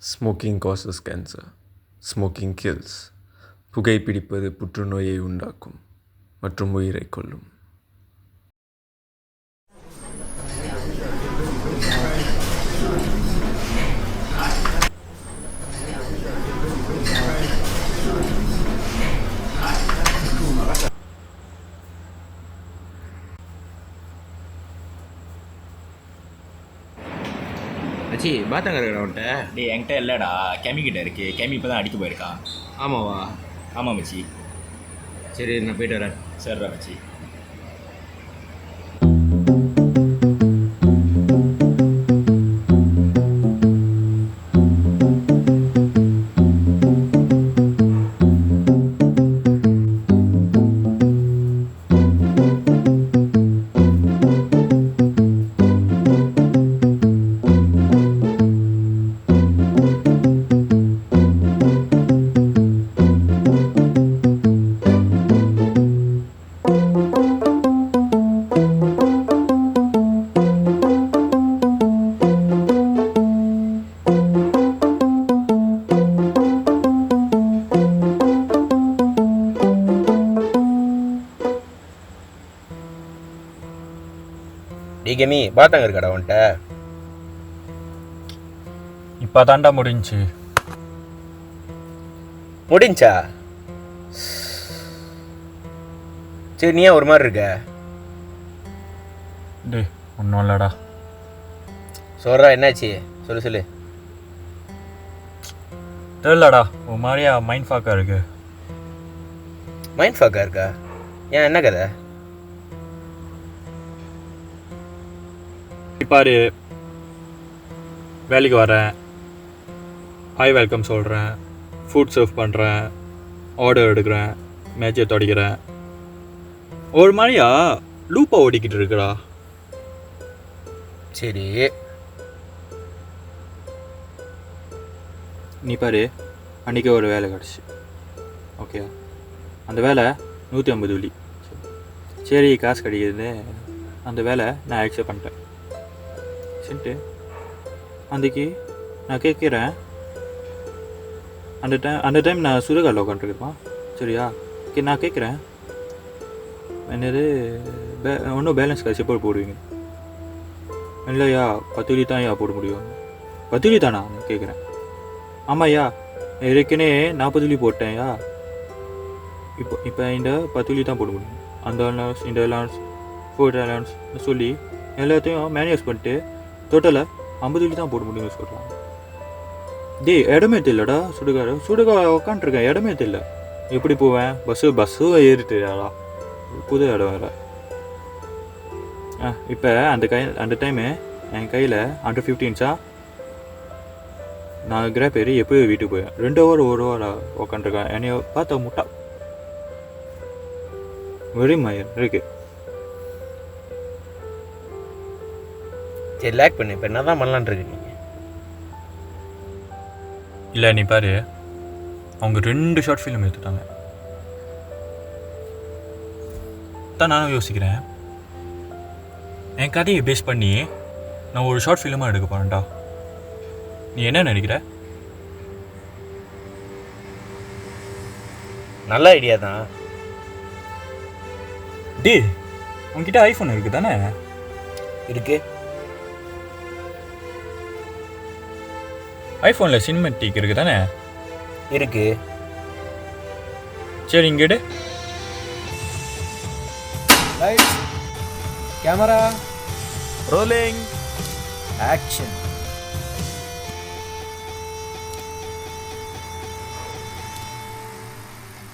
Smoking causes cancer, smoking kills. புகைப்பிடிப்பது புற்றுநோயை உண்டாக்கும் மற்றும் உயிரை கொல்லும். மச்சி பாத்தாங்க உன்ட்ட. டேய் என்கிட்ட இல்லைடா, கெமி கிட்ட இருக்கு. கெமி இப்போ தான் அடிக்க போயிருக்கா. ஆமாவா? ஆமாம் மச்சி. சரி நான் போயிட்டு வரேன். சரிடா மச்சி. டே கெமி பாத்தாங்க இருக்காடா உன்ட்ட. இப்போ தாண்டா முடிஞ்சு. முடிஞ்சா? சரி நீ ஏன் ஒரு மாதிரி இருக்க? டே ஒன்றும் இல்லைடா. சொல்றா என்னாச்சு, சொல்லு சொல்லு. தெரியலடா, ஒரு மாதிரியா மைண்ட் ஃபாக்காக இருக்கு. மைண்ட் ஃபாக்கா இருக்கா? ஏன் என்ன கதை? பாரு, வேலைக்கு வரேன், ஹாய் வெல்கம் சொல்கிறேன், ஃபுட் சர்வ் பண்ணுறேன், ஆர்டர் எடுக்கிறேன், மேட்சை தொடக்கிறேன். ஒரு மாதிரியா லூப்பாக ஓடிக்கிட்டு இருக்குடா. சரி நீ பாரு, அன்றைக்கி ஒரு வேலை கிடச்சி. ஓகே, அந்த வேலை 150 வெள்ளி. சரி காசு கிடைக்குதுன்னு அந்த வேலை நான் ஆக்செப்ட் பண்ணிட்டேன். சரிட்டு அன்றைக்கி நான் கேட்குறேன், அந்த டைம் நான் சுடுகாட்டில் உட்காந்துருக்கேன். சரியா? நான் கேட்குறேன், என்னது ஒன்றும் பேலன்ஸ் காசு எப்போ போடுவீங்க? இல்லையா 10 வெள்ளி தான் போட முடியும். 10 வெள்ளி தானா கேட்குறேன். ஆமாய்யா, ஏற்கனவே 40 வெள்ளி போட்டேன்யா. இப்போ இந்த 10 வெள்ளி தான் போட முடியும். அந்த அலவுன்ஸ், இந்த அலவுன்ஸ், ஃபுட் அலவுன்ஸ் சொல்லி எல்லாத்தையும் மேனேஜ் பண்ணிட்டு டோட்டலாக 50 வெள்ளி தான் போட முடியும்னு சொல்கிறாங்க. டே இடமே தெரியலடா, சுடுகா உக்காண்ட்ருக்கேன், இடமே தெரியல. எப்படி போவேன்? பஸ்ஸும் ஏறிட்டுடா, புது இடம் வேறு. இப்போ அந்த டைமு என் கையில் அண்டர் 15 நான் கிராப் ஏறி எப்போயும் வீட்டுக்கு போவேன். 2 ஹவர் 1 ஹவர் உக்காண்ட்ருக்கேன். என்னைய பார்த்தா முட்டா வெரி மயர் இருக்கு. சரி லேக் பண்ணு. இப்போ என்ன தான் பண்ணலான் இருக்கு நீங்கள்? இல்லை நீ பாரு, அவங்க 2 ஷார்ட் ஃபிலிம் எடுத்துட்டாங்க. தான் நானும் யோசிக்கிறேன், என் கதையை பேஸ் பண்ணி நான் ஒரு ஷார்ட் ஃபிலிமாக எடுக்க போகிறேன்டா. நீ என்ன நினைக்கிற? நல்ல ஐடியா தான். டே உங்ககிட்ட ஐஃபோன் இருக்குது தானே? இருக்கு. ஐஃபோனில் சினிமேட்டிக் இருக்குது தானே? இருக்கு. சரி இங்கேடு. Lights, camera, rolling, action.